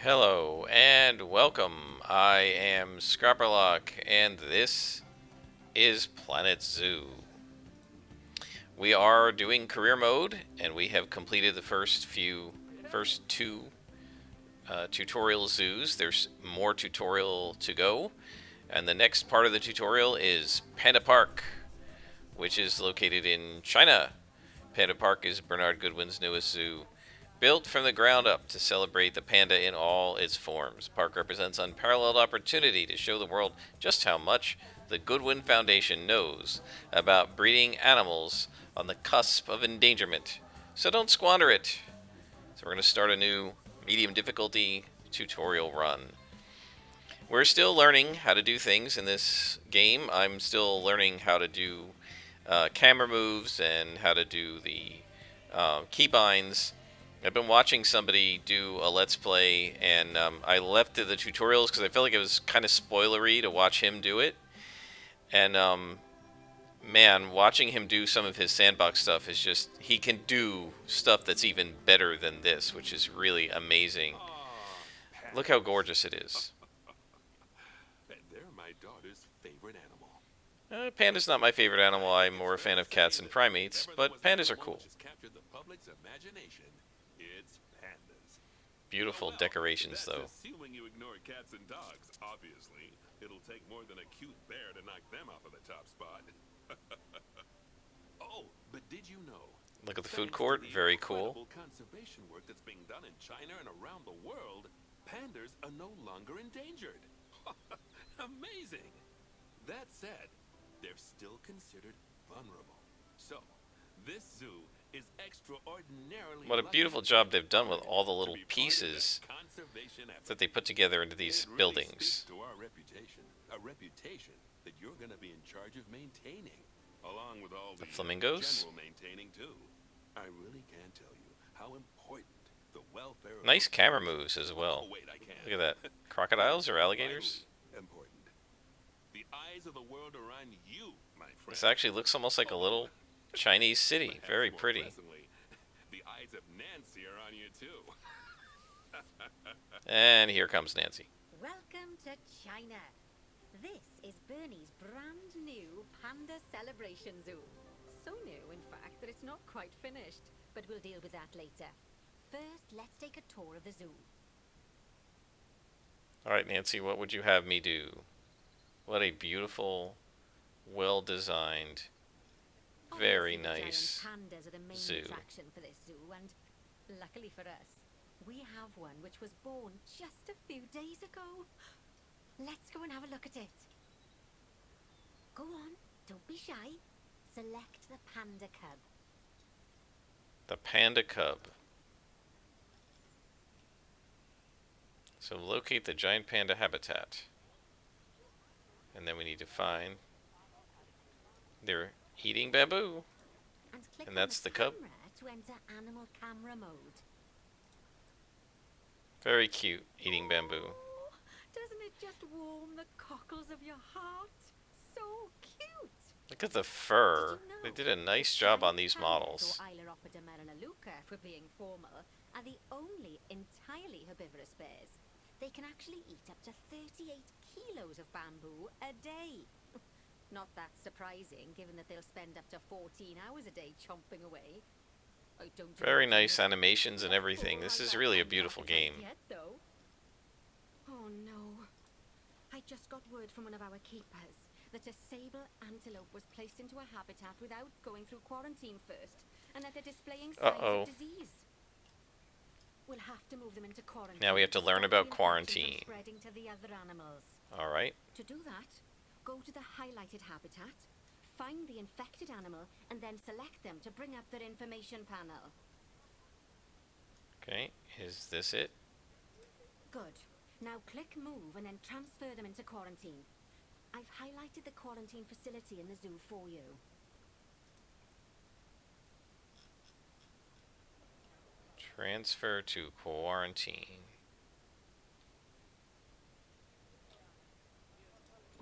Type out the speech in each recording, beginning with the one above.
Hello and welcome. I am Scrapperlock, and this is Planet Zoo. We are doing career mode, and we have completed the first two tutorial zoos. There's more tutorial to go, and the next part of the tutorial is Panda Park, which is located in China. Panda Park is Bernard Goodwin's newest zoo. Built from the ground up to celebrate the panda in all its forms, Park represents unparalleled opportunity to show the world just how much the Goodwin Foundation knows about breeding animals on the cusp of endangerment. So don't squander it. So we're going to start a new medium difficulty tutorial run. We're still learning how to do things in this game. I'm still learning how to do camera moves and how to do the keybinds. I've been watching somebody do a Let's Play, and I left the tutorials because I felt like it was kind of spoilery to watch him do it. And man, watching him do some of his sandbox stuff is just, he can do stuff that's even better than this, which is really amazing. Look how gorgeous it is. They're my daughter's favorite animal. Panda's not my favorite animal. I'm more a fan of cats and primates, but pandas are cool. Just captured the public's imagination. It's pandas. Beautiful Well, decorations, that's though. assuming you ignore cats and dogs. Obviously, it'll take more than a cute bear to knock them off of the top spot. Oh, but did you know? Look at the food Thanks to court. the Very cool. incredible conservation work that's being done in China and around the world, pandas are no longer endangered. Amazing. That said, they're still considered vulnerable. So, this zoo is extraordinarily What a lucky beautiful and job they've done with all the to little be part of that pieces conservation effort. that they put together into these It really buildings. speaks to our reputation, a reputation that you're going to be in charge of maintaining, along with all the flamingos? general maintaining too. I really can't tell you how important the welfare of Nice our camera pandas moves as is. well. Oh, wait, I can't. Look at that. Crocodiles or alligators? Vitally important. The eyes of the world are on you, my friend. This actually looks almost like a little Chinese city. Perhaps Very more pretty. pressingly, the eyes of Nancy are on you too. And here comes Nancy. Welcome to China. This is Bernie's brand new Panda Celebration Zoo. So new, in fact, that it's not quite finished, but we'll deal with that later. First, let's take a tour of the zoo. Alright, Nancy, what would you have me do? What a beautiful, well-designed, very Obviously, the nice giant pandas are the main zoo. attraction for this zoo, and luckily for us, we have one which was born just a few days ago. Let's go and have a look at it. Go on, don't be shy. Select the panda cub. The panda cub. So locate the giant panda habitat. And then we need to find... They're eating bamboo. And click And on that's the cub? camera to enter animal camera mode. Very cute, eating bamboo. Oh, doesn't it just warm the cockles of your heart? So cute! Look at the fur. Did you know They did a nice that job on giant these pandas, models. or Ailuropoda for being formal, are the only entirely herbivorous bears. They can actually eat up to 38 kilos of bamboo a day. Not that surprising, given that they'll spend up to 14 hours a day chomping away. I don't Very imagine nice there's animations and everything. more This like is that really a panda beautiful appetite game. yet, though. Oh no. I just got word from one of our keepers that a sable antelope was placed into a habitat without going through quarantine first, and that they're displaying signs Uh-oh. of disease. We'll have to move them into quarantine. Now we have to learn stop about the infection from quarantine. spreading to the other animals. Alright. To do that, go to the highlighted habitat, find the infected animal, and then select them to bring up their information panel. Okay, is this it? Good. Now click move and then transfer them into quarantine. I've highlighted the quarantine facility in the zoo for you. Transfer to quarantine.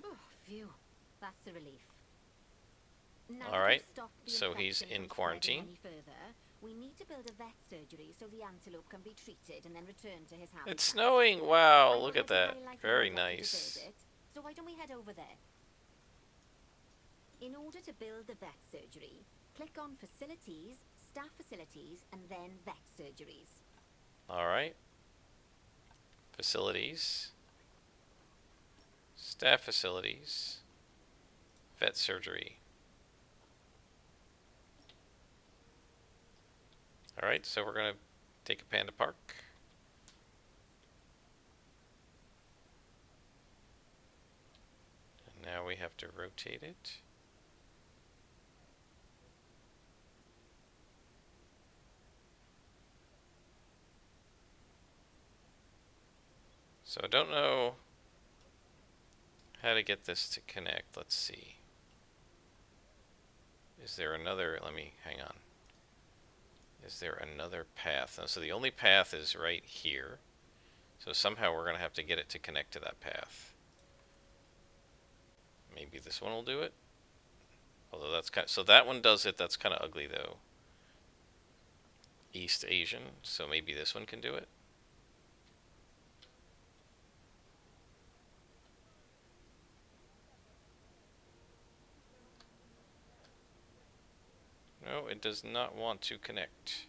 Oh, phew. That's a relief. Now All right, that we've stopped the so he's infection in from spreading quarantine. any further, We need to build a vet surgery so the antelope can be treated and then returned to his habitat. It's snowing. Wow, I've look at already that. highlighted Very where we're to nice. build it, so why don't we head over there? In order to build the vet surgery, click on Facilities, Staff Facilities, and then Vet Surgeries. All right. Facilities. Staff facilities. Vet surgery. All right, so we're going to take a Panda Park. And now we have to rotate it. So I don't know how to get this to connect. Let's see. Is there another, hang on. Is there another path? So the only path is right here. So somehow we're going to have to get it to connect to that path. Maybe this one will do it. Although that's kind of, so that one does it. That's kind of ugly though. East Asian. So maybe this one can do it. No, it does not want to connect.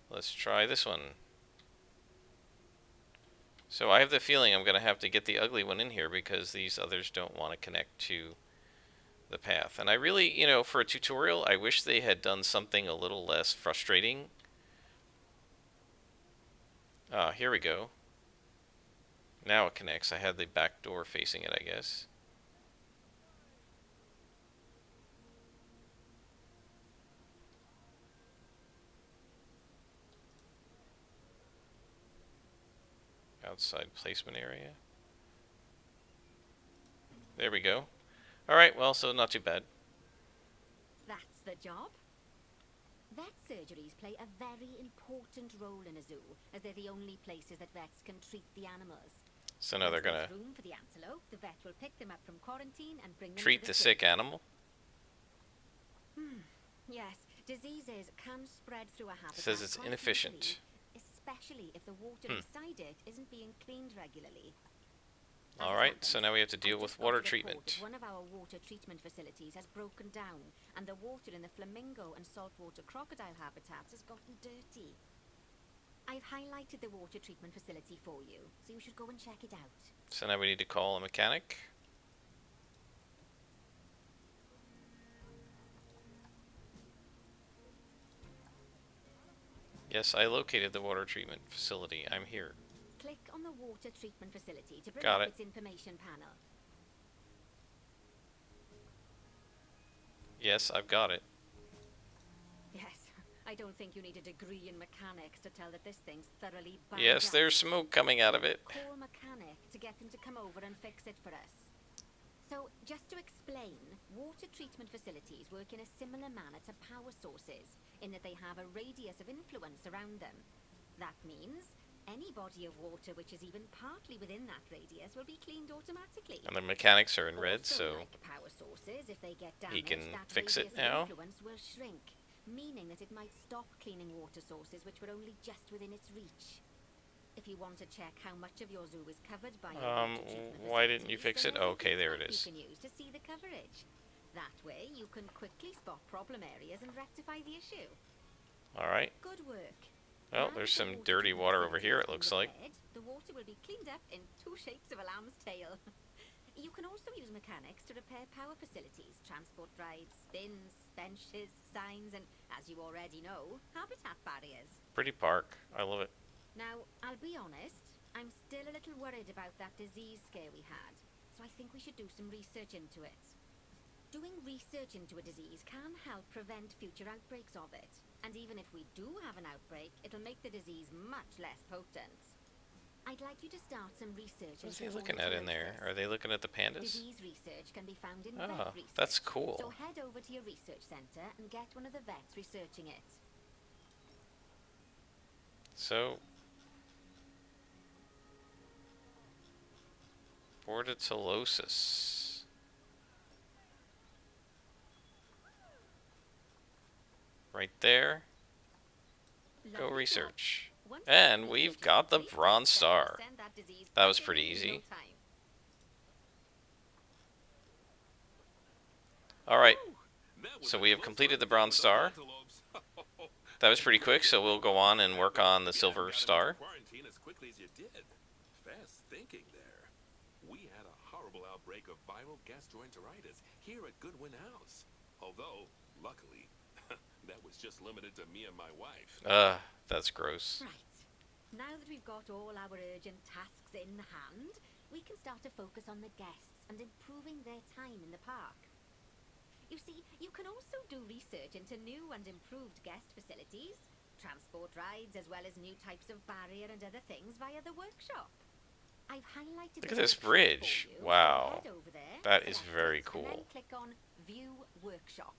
Let's try this one. So I have the feeling I'm going to have to get the ugly one in here because these others don't want to connect to the path. And I really, you know, for a tutorial, I wish they had done something a little less frustrating. Here we go. Now it connects. I had the back door facing it, I guess. Outside placement area. There we go. Alright, well, so not too bad. That's the job. Vet surgeries play a very important role in a zoo, as they're the only places that vets can treat the animals. So now they're gonna room for the antelope, the vet will pick them up from quarantine and bring them treat to the sick animal. Yes, diseases can spread through a habitat. Says it's quite inefficient. easily, especially if the water inside it isn't being cleaned regularly. Alright, so now we have to deal with water treatment. One of our water treatment facilities has broken down, and the water in the flamingo and saltwater crocodile habitats has gotten dirty. I've highlighted the water treatment facility for you, so you should go and check it out. So now we need to call a mechanic. Yes, I located the water treatment facility. I'm here. Click on the water treatment facility to bring Got up it. its information panel. Yes, I've got it. Yes, I don't think you need a degree in mechanics to tell that this thing's thoroughly banged Yes, up. there's smoke coming out of it. Call mechanic to get them to come over and fix it for us. So, just to explain, water treatment facilities work in a similar manner to power sources, in that they have a radius of influence around them. That means any body of water which is even partly within that radius will be cleaned automatically. And the mechanics are in red, Also, so like power sources, if they get he damaged, can that fix it radius of now. influence will shrink, meaning that it might stop cleaning water sources which were only just within its reach. If you want to check how much of your zoo is covered by your water treatment why didn't you facilities, fix it? then there's a Okay, heat there map it is. You can use to see the coverage. That way, you can quickly spot problem areas and rectify the issue. Alright. Good work. Well, Now there's that the some water dirty treatment water over facility here, has it been looks like. repaired, the water will be cleaned up in 2 shapes of a lamb's tail. You can also use mechanics to repair power facilities, transport rides, bins, benches, signs, and, as you already know, habitat barriers. Pretty park. I love it. Now, I'll be honest, I'm still a little worried about that disease scare we had, so I think we should do some research into it. Doing research into a disease can help prevent future outbreaks of it, and even if we do have an outbreak, it'll make the disease much less potent. I'd like you to start some research What's into he looking at in there? ornitholosis. Are they looking at the pandas? Disease research can be found in Oh, vet research. that's cool. So head over to your research center and get one of the vets researching it. So, bordetellosis. Right there. Go Lovely job. research. Once that And research we've is got the complete, we'll Bronze set off to Star. send that disease That was packing pretty in no easy. time. Alright, Whew, that was so a we have close completed one the there Bronze with those Star. antelopes. That was pretty You really quick, did so we'll great go work on on and that work one. on the You hadn't Silver got him into Star. quarantine as quickly as you did. Fast thinking there. We had a horrible outbreak of viral gastroenteritis here at Goodwin House. Although, luckily, that was just limited to me and my wife. That's gross. Right. Now that we've got all our urgent tasks in hand, we can start to focus on the guests and improving their time in the park. You see, you can also do research into new and improved guest facilities, transport rides, as well as new types of barrier and other things via the workshop. I've highlighted Look the at this workshop bridge. for you, so Wow. head over there, That is select very it, and then cool. click on View Workshop.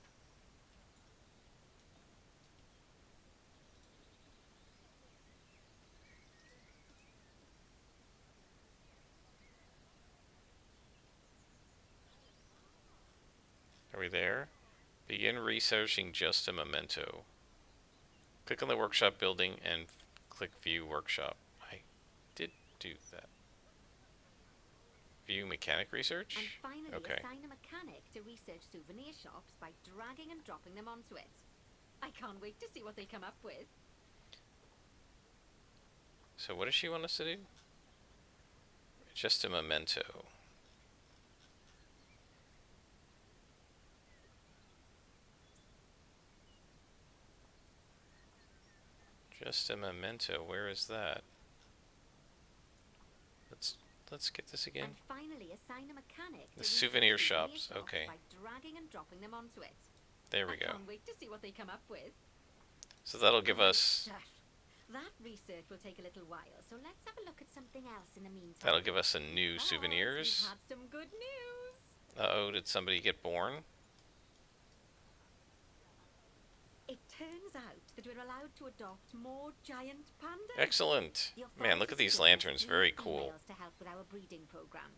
Are we there? Begin researching just a memento. Click on the workshop building and click View Workshop. I did do that. View mechanic And research? finally, Okay. assign a mechanic to research souvenir shops by dragging and dropping them onto it. I can't wait to see what they come up with. So what does she want us to do? Just a memento. Just a memento. Where is that? Let's get this again. And finally, assign a mechanic to The research souvenir shops. Okay. by dragging and dropping them onto it. There we I go. can't wait to see what they come up with. So that'll give Great us stuff. That research will take a little while, so let's have a look at something else in the meantime. that'll give us a new Because souvenirs. we've had some good news. Uh-oh, did somebody get born? It turns out that we're allowed to adopt more giant pandas. Excellent. The Man, look at authorities these have given us lanterns. 3 Very cool. females to help with our breeding program.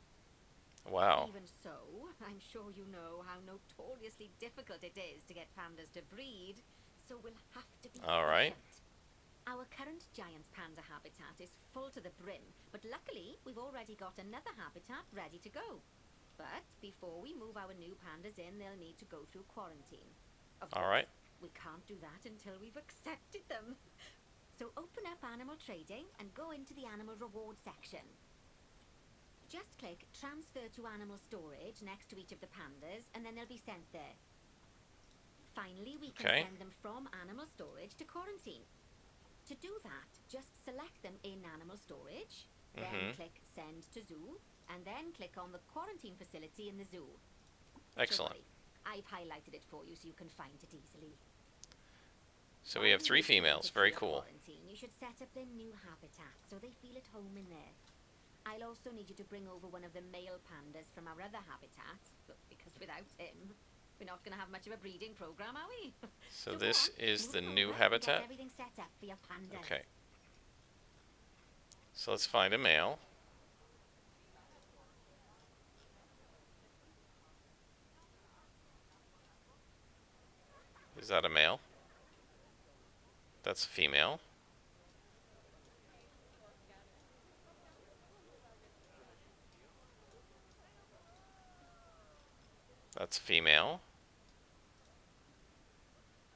Wow. Even so, I'm sure you know how notoriously difficult it is to get pandas to breed, so we'll have to be All right. patient. Our current giant panda habitat is full to the brim, but luckily we've already got another habitat ready to go. But before we move our new pandas in, they'll need to go through quarantine. Of All course, right. we can't do that until we've accepted them. So open up animal trading and go into the animal reward section. Just click transfer to animal storage next to each of the pandas and then they'll be sent there. Finally, we can Okay. send them from animal storage to quarantine. To do that, just select them in animal storage, then Mhm. click send to zoo, and then click on the quarantine facility in the zoo. Excellent. Don't worry, I've highlighted it for you so you can find it easily. So we have 3 females. Very cool. Quarantine, you should set up their new habitat so they feel at home in there. I'll also need you to bring over one of the male pandas from our other habitat, because without him, we're not going to have much of a breeding program, are we? So go this on, is move the them new over and habitat. Get everything set up for your pandas. Okay. So let's find a male. Is that a male? That's a female. That's a female.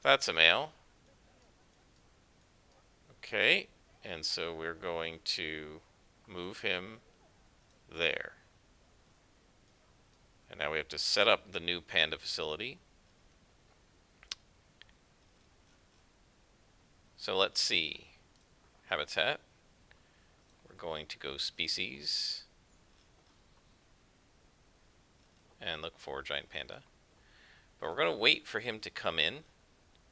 That's a male. Okay, and so we're going to move him there. And now we have to set up the new panda facility. So let's see. Habitat. We're going to go species. And look for giant panda. But we're going to wait for him to come in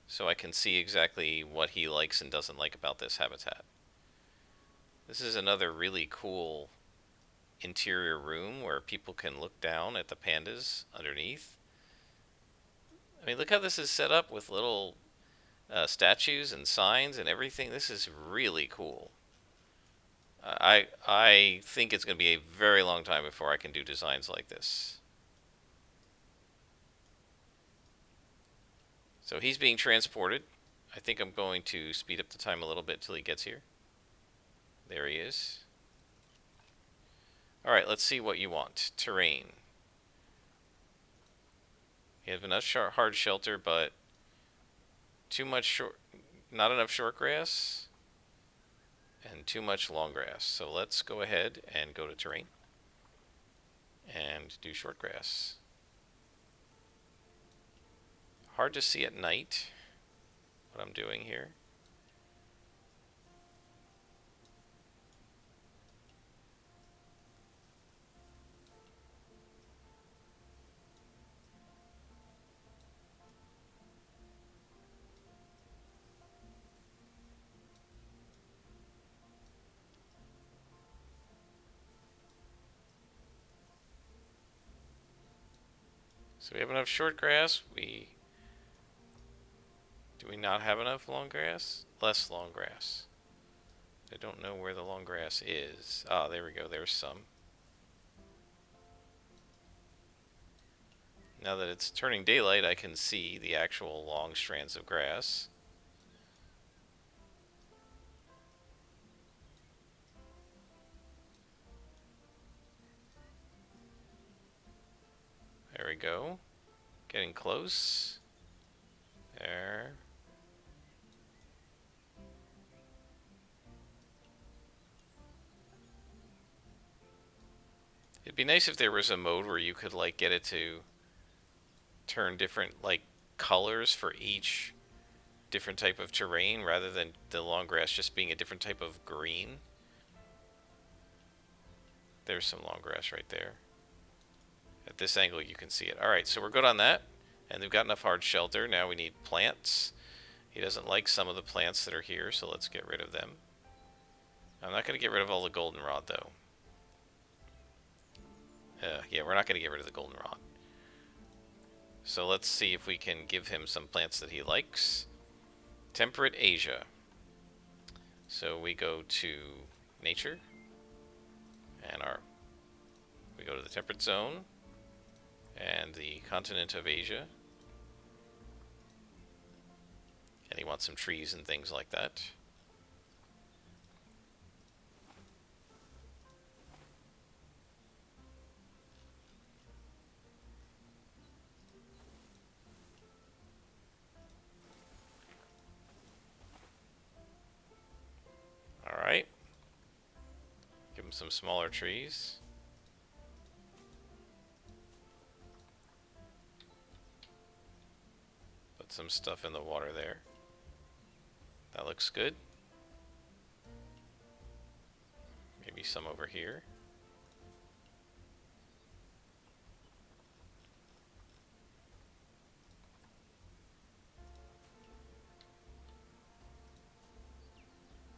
so I can see exactly what he likes and doesn't like about this habitat. This is another really cool interior room where people can look down at the pandas underneath. I mean, look how this is set up with little statues and signs and everything. This is really cool. I think it's going to be a very long time before I can do designs like this. So he's being transported. I think I'm going to speed up the time a little bit till he gets here. There he is. Alright, let's see what you want. Terrain. You have enough hard shelter, but too much short, not enough short grass, and too much long grass. So let's go ahead and go to terrain and do short grass. Hard to see at night what I'm doing here. So we have enough short grass. Do we not have enough long grass? Less long grass. I don't know where the long grass is. Ah, there we go. There's some. Now that it's turning daylight, I can see the actual long strands of grass. There we go. Getting close. There. It'd be nice if there was a mode where you could like get it to turn different like colors for each different type of terrain rather than the long grass just being a different type of green. There's some long grass right there. At this angle you can see it. Alright, so we're good on that. And we've got enough hard shelter. Now we need plants. He doesn't like some of the plants that are here, so let's get rid of them. I'm not going to get rid of all the goldenrod though. Yeah, we're not going to get rid of the goldenrod. So let's see if we can give him some plants that he likes. Temperate Asia. So we go to nature. And we go to the temperate zone. And the continent of Asia. And he wants some trees and things like that. Alright. Give him some smaller trees. Put some stuff in the water there. That looks good. Maybe some over here.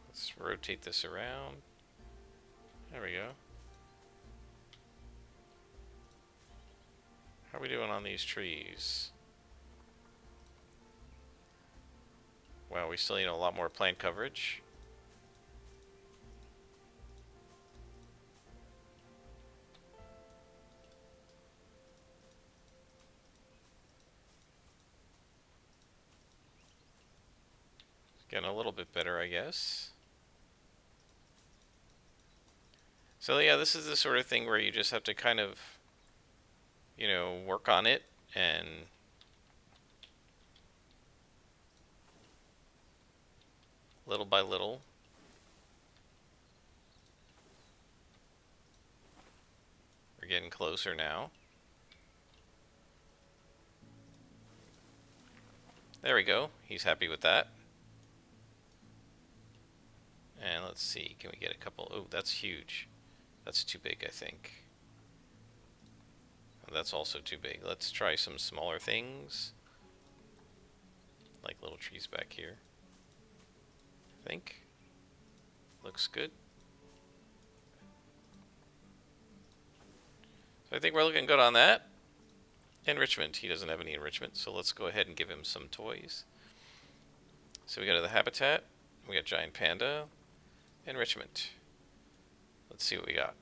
Let's rotate this around. There we go. How are we doing on these trees? Wow, we still need a lot more plant coverage. It's getting a little bit better, I guess. So yeah, this is the sort of thing where you just have to kind of, you know, work on it and little by little. We're getting closer now. There we go. He's happy with that. And let's see, can we get a couple? Oh, that's huge. That's too big, I think. Oh, that's also too big. Let's try some smaller things. Like little trees back here. I think. Looks good. So I think we're looking good on that. Enrichment. He doesn't have any enrichment, so let's go ahead and give him some toys. So we go to the habitat. We got giant panda. Enrichment. Let's see what we got.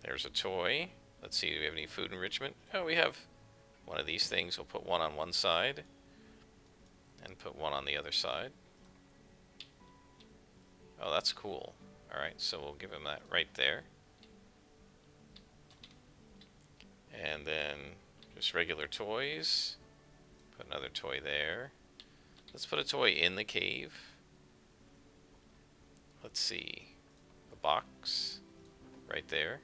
There's a toy. Let's see, do we have any food enrichment? Oh, we have one of these things. We'll put one on one side and put one on the other side. Oh, that's cool. Alright, so we'll give him that right there. And then just regular toys. Put another toy there. Let's put a toy in the cave. Let's see. The box right there.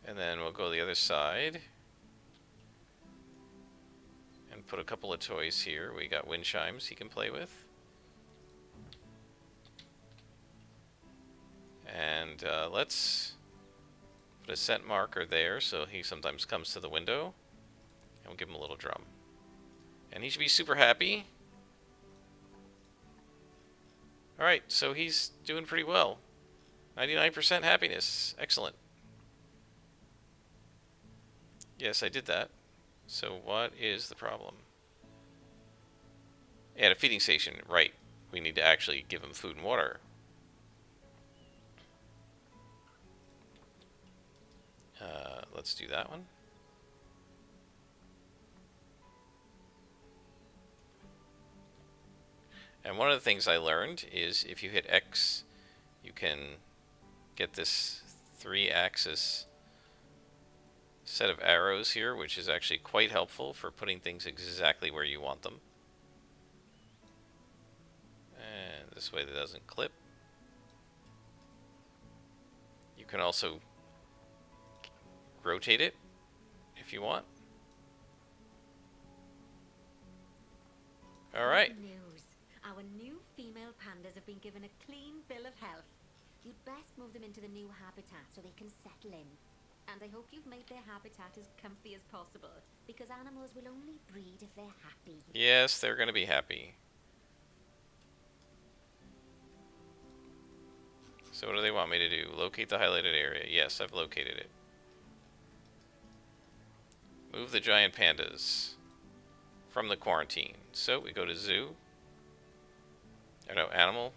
And then we'll go the other side. And put a couple of toys here. We got wind chimes he can play with. And let's put a scent marker there so he sometimes comes to the window. And we'll give him a little drum. And he should be super happy. Alright, so he's doing pretty well. 99% happiness. Excellent. Yes, I did that. So what is the problem? At a feeding station, right. We need to actually give him food and water. Let's do that one. And one of the things I learned is if you hit X, you can get this 3-axis set of arrows here, which is actually quite helpful for putting things exactly where you want them. And this way that doesn't clip. You can also rotate it if you want. Alright. Good news. Our new female pandas have been given a clean bill of health. You'd best move them into the new habitat so they can settle in. And I hope you've made their habitat as comfy as possible, because animals will only breed if they're happy. Yes, they're going to be happy. So what do they want me to do? Locate the highlighted area. Yes, I've located it. Move the giant pandas from the quarantine. So we go to zoo. Or no, animal.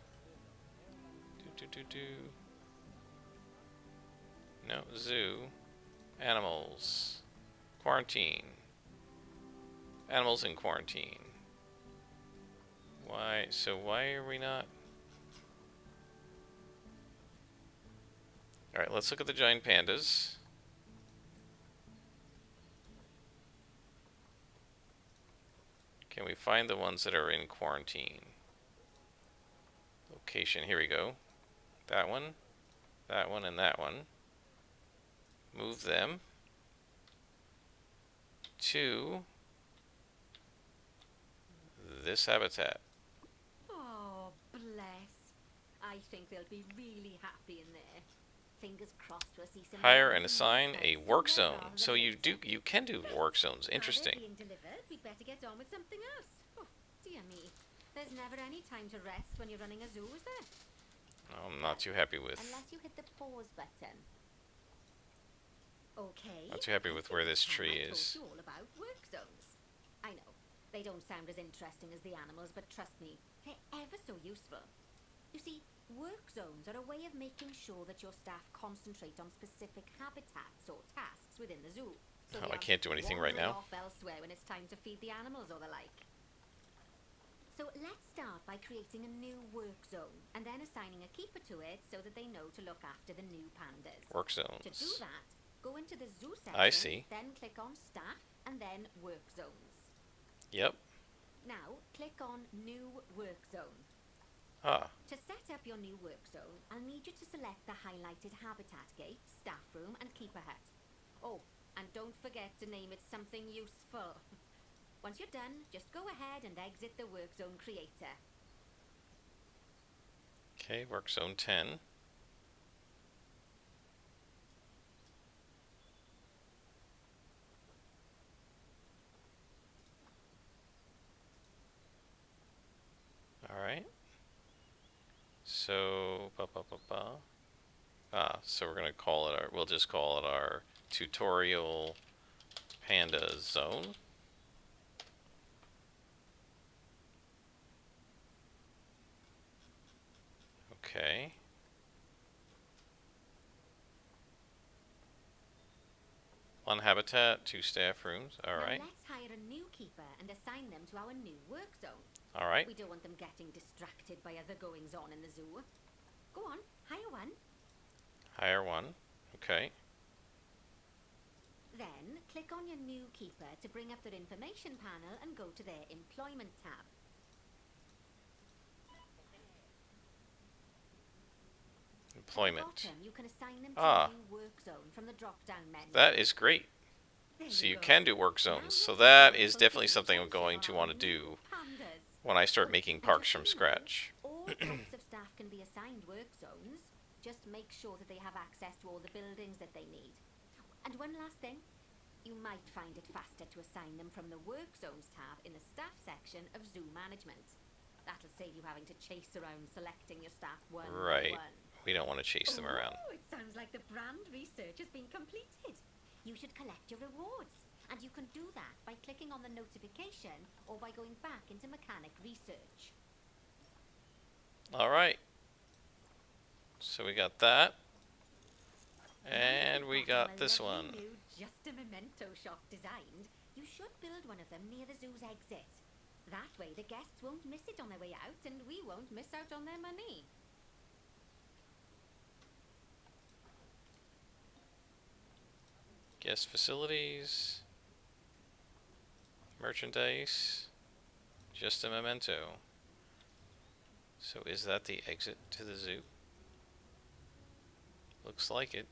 No, zoo. Animals. Quarantine. Animals in quarantine. Why? So why are we not? Alright, let's look at the giant pandas. Can we find the ones that are in quarantine? Location, here we go. That one, and that one. Move them to this habitat. Oh, bless. I think they'll be really happy in there. Fingers crossed we'll see some... Hire and assign a work zone. So you can do work zones. Interesting. Being delivered, we'd better get on with something else. Oh, dear me. There's never any time to rest when you're running a zoo, is there? I'm not too happy with. Unless you hit the pause button. Okay. Not too happy with where this tree I is. told you all about work zones. I know, they don't sound as interesting as the animals, but trust me, they're ever so useful. You see, work zones are a way of making sure that your staff concentrate on specific habitats or tasks within the zoo. So Oh, they I can't do aren't anything right wandering now. off elsewhere when it's time to feed the animals or the like. So let's start by creating a new work zone and then assigning a keeper to it so that they know to look after the new pandas. Work To do zones. that, go into the zoo section, I see. then click on staff and then work zones. Yep. Now click on new work zone. Ah. To set up your new work zone, I'll need you to select the highlighted habitat gate, staff room and keeper hut. Oh, and don't forget to name it something useful. Once you're done, just go ahead and exit the work zone creator. Okay, work zone 10. Alright. So, so we're gonna call it we'll just call it our tutorial panda zone. Okay. One habitat, 2 staff rooms. All Now right. let's hire a new keeper and assign them to our new work zone. All right. We don't want them getting distracted by other goings on in the zoo. Go on, hire one. Hire one. Okay. Then click on your new keeper to bring up their information panel and go to their employment tab. Employment. At the bottom, you can assign them to Ah. a new work zone from the drop-down menu. That is great. There So you go. can do work Now zones. So let's that go is for definitely the something I'm attention going of to our want to new do pandas. when I start Oh, making and parks just from so you know, scratch. all types of staff can be assigned work zones. Just make sure that they have access to all the buildings that they need. And one last thing. You might find it faster to assign them from the Work Zones tab in the Staff section of Zoo Management. That'll save you having to chase around selecting your staff one Right. by one. We don't want to chase them around. Oh, it sounds like the brand research has been completed. You should collect your rewards. And you can do that by clicking on the notification or by going back into mechanic research. All right. So we got that. And we got this one. New Just a Memento shop designed. You should build one of them near the zoo's exit. That way the guests won't miss it on their way out and we won't miss out on their money. Guest facilities. Merchandise. Just a memento. So is that the exit to the zoo? Looks like it.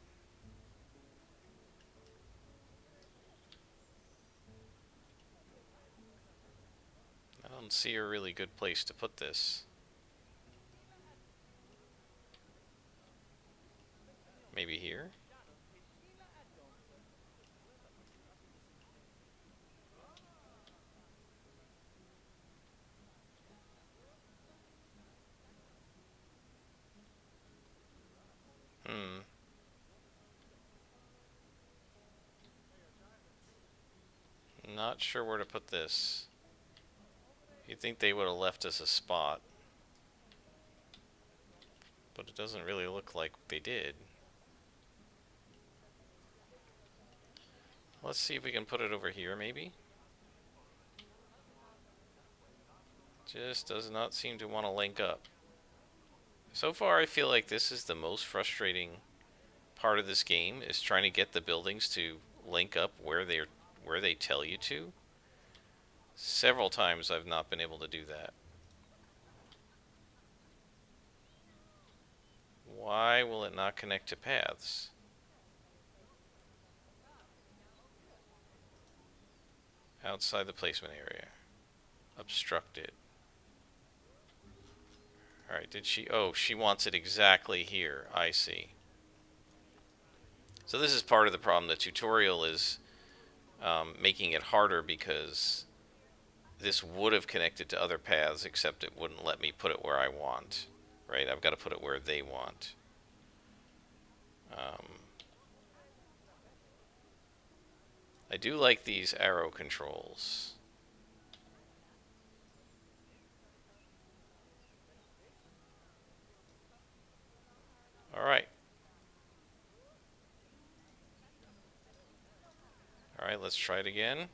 I don't see a really good place to put this. Maybe here? Not sure where to put this. You'd think they would have left us a spot. But it doesn't really look like they did. Let's see if we can put it over here, maybe. Just does not seem to want to link up. So far, I feel like this is the most frustrating part of this game, is trying to get the buildings to link up where they tell you to. Several times I've not been able to do that. Why will it not connect to paths? Outside the placement area. Obstructed. Alright, did she... Oh, she wants it exactly here. I see. So this is part of the problem. The tutorial is making it harder because this would have connected to other paths, except it wouldn't let me put it where I want. Right? I've got to put it where they want. I do like these arrow controls. Alright. Alright, let's try it again.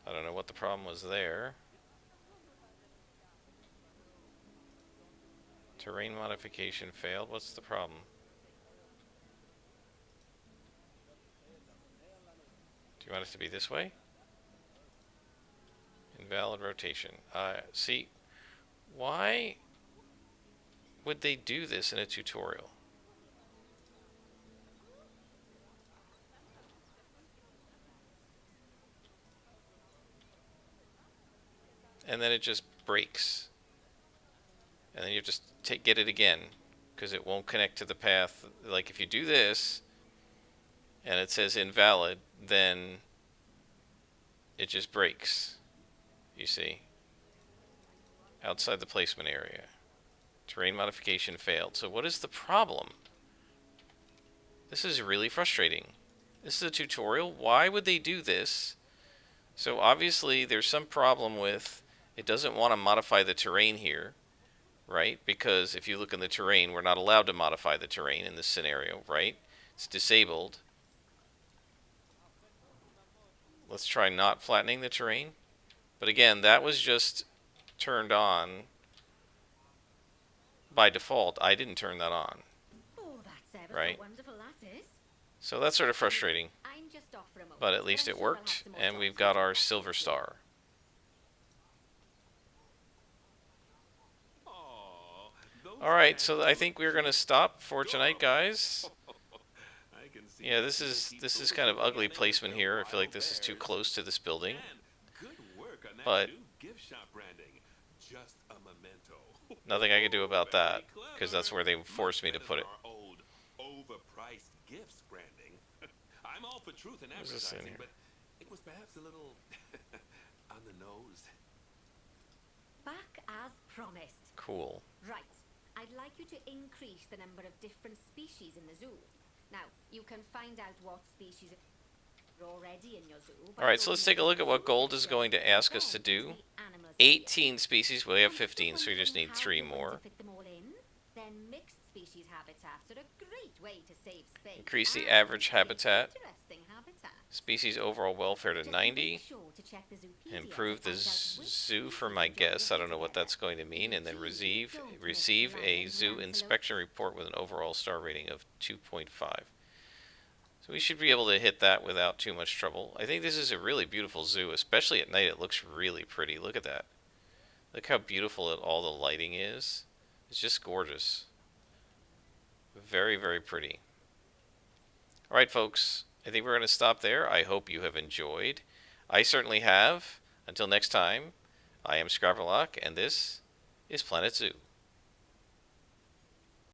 I don't know what the problem was there. Terrain modification failed. What's the problem? Do you want it to be this way? Invalid rotation. See, why would they do this in a tutorial? And then it just breaks. And then you just get it again, because it won't connect to the path. Like if you do this, and it says invalid, then it just breaks. You see? Outside the placement area. Terrain modification failed. So what is the problem? This is really frustrating. This is a tutorial. Why would they do this? So obviously there's some problem with it doesn't want to modify the terrain here, right? Because if you look in the terrain, we're not allowed to modify the terrain in this scenario, right? It's disabled. Let's try not flattening the terrain. But again, that was just turned on by default. I didn't turn that on, Oh, that's ever right? so wonderful, that is. So that's sort of frustrating. I'm just off for a moment. But at least I'm it sure we'll have worked, some more and jobs we've to got do our next silver week. star. Aw, those Alright, so pandas I look think we're going to just stop for tonight, adorable. guys. I can see Yeah, that this you can is keep this is fooling kind of ugly again with placement the here. I feel like wild this is too bears. close to this building. And good work on that But new gift shop branding. Just a memento. nothing I can do about that, Very because that's clever. where they Much forced me to better put than it. our old overpriced gifts branding. I'm all for truth in What's this in advertising, here? but it was perhaps a little on the nose. Back as promised. Cool. Right. I'd like you to increase the number of different species in the zoo. Now, you can find out what species are already in your zoo. Alright, so let's take a look at what Gold is going to ask us to do. 18 species, we have 15, so we just need 3 more. Then mixed species habitats are a great way to save space. Increase the and average create habitat. interesting habitats. Species overall welfare to Just 90. make sure to check the Zoopedia Improve to the find out which zoo for species my enjoy the guests. I don't know what together. that's going to mean. And then receive Don't receive mix a lions zoo and inspection antelopes. report with an overall star rating of 2.5. So we should be able to hit that without too much trouble. I think this is a really beautiful zoo, especially at night. It looks really pretty. Look at that. Look how beautiful all the lighting is. It's just gorgeous. Very, very pretty. All right, folks. I think we're going to stop there. I hope you have enjoyed. I certainly have. Until next time, I am Scrapperlock, and this is Planet Zoo.